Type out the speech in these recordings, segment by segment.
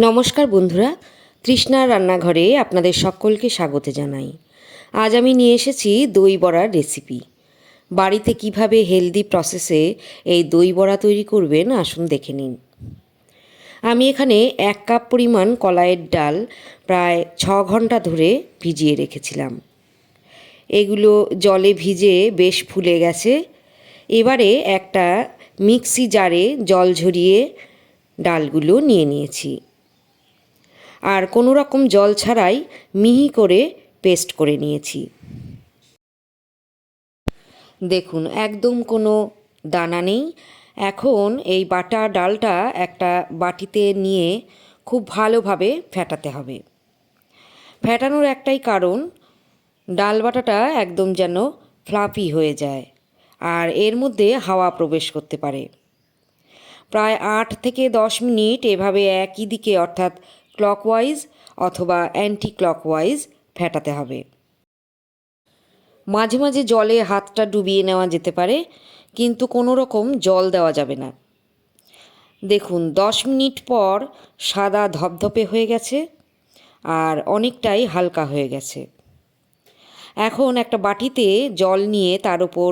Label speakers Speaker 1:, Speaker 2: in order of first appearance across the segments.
Speaker 1: নমস্কার বন্ধুরা, তৃষ্ণার রান্নাঘরে আপনাদের সকলকে স্বাগত জানাই। আজ আমি নিয়ে এসেছি দই বড়ার রেসিপি। বাড়িতে কিভাবে হেলদি প্রসেসে এই দই বড়া তৈরি করবেন আসুন দেখে নিন। আমি এখানে 1 কাপ পরিমাণ কলাইয়ের ডাল প্রায় 6 ঘন্টা ধরে ভিজিয়ে রেখেছিলাম। এগুলো জলে ভিজে বেশ ফুলে গেছে। এবারে একটা মিক্সি জারে জল ঝরিয়ে ডালগুলো নিয়ে নিয়েছি। আর কোনো রকম জল ছাড়াই মিহি করে পেস্ট করে নিয়েছি। দেখুন একদম কোনো দানা নেই। এখন এই বাটা ডালটা একটা বাটিতে নিয়ে খুব ভালোভাবে ফেটাতে হবে। ফেটানোর একটাই কারণ, ডাল বাটাটা একদম যেন ফ্লাফি হয়ে যায় আর এর মধ্যে হাওয়া প্রবেশ করতে পারে। প্রায় 8 থেকে 10 মিনিট এভাবে একই দিকে অর্থাৎ ক্লকওয়াইজ অথবা অ্যান্টি ক্লকওয়াইজ ফেটাতে হবে। মাঝে মাঝে জলে হাতটা ডুবিয়ে নেওয়া যেতে পারে, কিন্তু কোনো রকম জল দেওয়া যাবে না। দেখুন 10 মিনিট পর সাদা ধপধপে হয়ে গেছে আর অনেকটাই হালকা হয়ে গেছে। এখন একটা বাটিতে জল নিয়ে তার উপর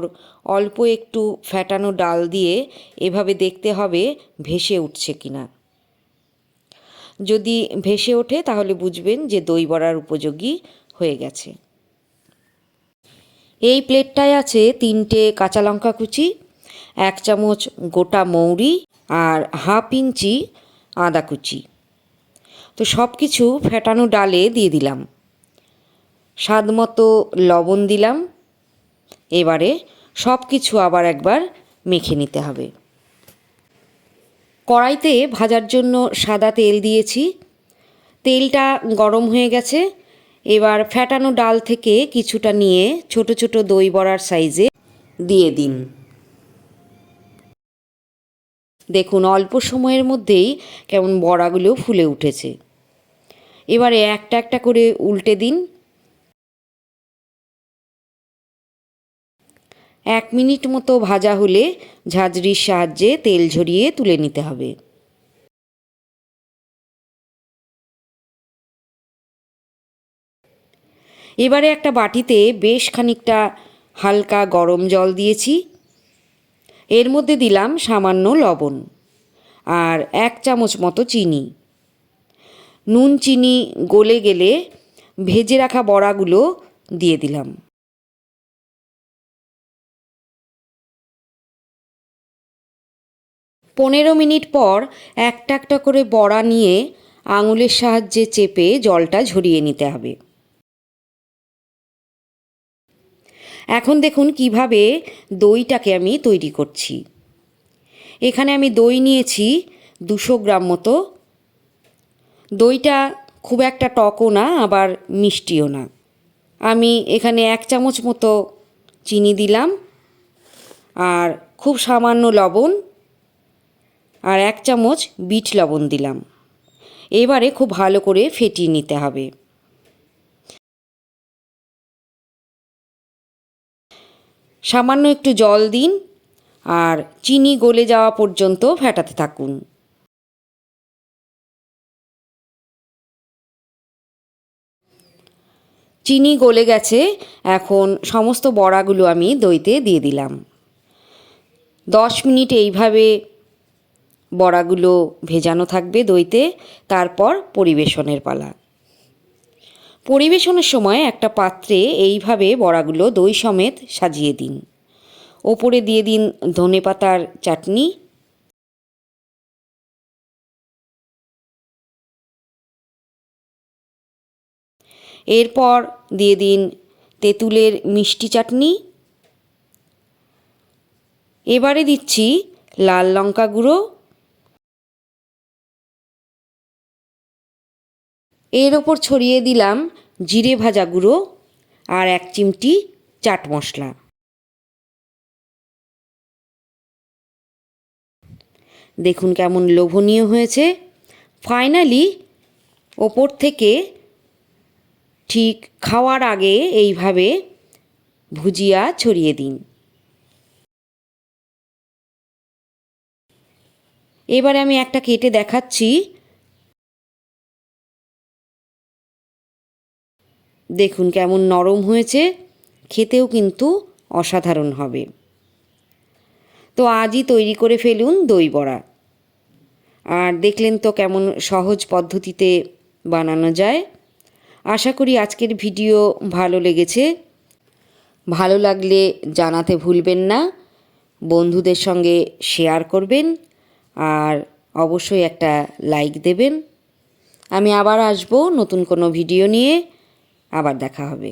Speaker 1: অল্প একটু ফেটানো ডাল দিয়ে এভাবে দেখতে হবে ভেসে উঠছে কিনা। যদি ভেসে ওঠে তাহলে বুঝবেন যে দই বড়ার উপযোগী হয়ে গেছে। এই প্লেটটায় আছে 3টে কাঁচা লঙ্কা কুচি, 1 চামচ গোটা মৌরি আর হাফ ইঞ্চি আদা কুচি। তো সব কিছু ফেটানো ডালে দিয়ে দিলাম। স্বাদ মতো লবণ দিলাম। এবারে সব কিছু আবার একবার মেখে নিতে হবে। কড়াইতে ভাজার জন্য সাদা তেল দিয়েছি। তেলটা গরম হয়ে গেছে। এবার ফেটানো ডাল থেকে কিছুটা নিয়ে ছোট ছোট দই বড়ার সাইজে দিয়ে দিন। দেখুন অল্প সময়ের মধ্যেই কেমন বড়াগুলো ফুলে উঠেছে। এবারে একটা একটা করে উল্টে দিন। 1 মিনিট মতো ভাজা হলে ঝাঁঝরির সাহায্যে তেল ঝরিয়ে তুলে নিতে হবে। এবারে একটা বাটিতে বেশ খানিকটা হালকা গরম জল দিয়েছি। এর মধ্যে দিলাম সামান্য লবণ আর 1 চামচ মতো চিনি। নুন চিনি গলে গেলে ভেজে রাখা বড়াগুলো দিয়ে দিলাম। পনেরো মিনিট পর একটা একটা করে বড়া নিয়ে আঙুলের সাহায্যে চেপে জলটা ঝরিয়ে নিতে হবে। এখন দেখুন কিভাবে দইটাকে আমি তৈরি করছি। এখানে আমি দই নিয়েছি 200 গ্রাম মতো। দইটা খুব একটা টকও না আবার মিষ্টিও না। আমি এখানে 1 চামচ মতো চিনি দিলাম আর খুব সামান্য লবণ আর 1 চামচ বিট লবণ দিলাম। এবারে খুব ভালো করে ফেটিয়ে নিতে হবে। সামান্য একটু জল দিন আর চিনি গলে যাওয়া পর্যন্ত ফেটাতে থাকুন। চিনি গলে গেছে। এখন সমস্ত বড়াগুলো আমি দইতে দিয়ে দিলাম। 10 মিনিট এইভাবে বড়াগুলো ভেজানো থাকবে দইতে। তারপর পরিবেশনের পালা। পরিবেশনের সময় একটা পাত্রে এইভাবে বড়াগুলো দই সমেত সাজিয়ে দিন। ওপরে দিয়ে দিন ধনেপাতার চাটনি। এরপর দিয়ে দিন তেঁতুলের মিষ্টি চাটনি। এবারে দিচ্ছি লাল লঙ্কা গুঁড়ো। এর ওপর ছড়িয়ে দিলাম জিরে ভাজা গুঁড়ো আর 1 চিমটি চাট মশলা। দেখুন কেমন লোভনীয় হয়েছে। ফাইনালি ওপর থেকে ঠিক খাওয়ার আগে এইভাবে ভুজিয়া ছড়িয়ে দিন। এবারে আমি একটা কেটে দেখাচ্ছি। দেখুন কেমন নরম হয়েছে, খেতেও কিন্তু অসাধারণ হবে। তো আজই তৈরি করে ফেলুন দই বড়া। আর দেখলেন তো কেমন সহজ পদ্ধতিতে বানানো যায়। আশা করি আজকের ভিডিও ভালো লেগেছে। ভালো লাগলে জানাতে ভুলবেন না, বন্ধুদের সঙ্গে শেয়ার করবেন আর অবশ্যই একটা লাইক দেবেন। আমি আবার আসবো নতুন কোনো ভিডিও নিয়ে, আবার দেখা হবে।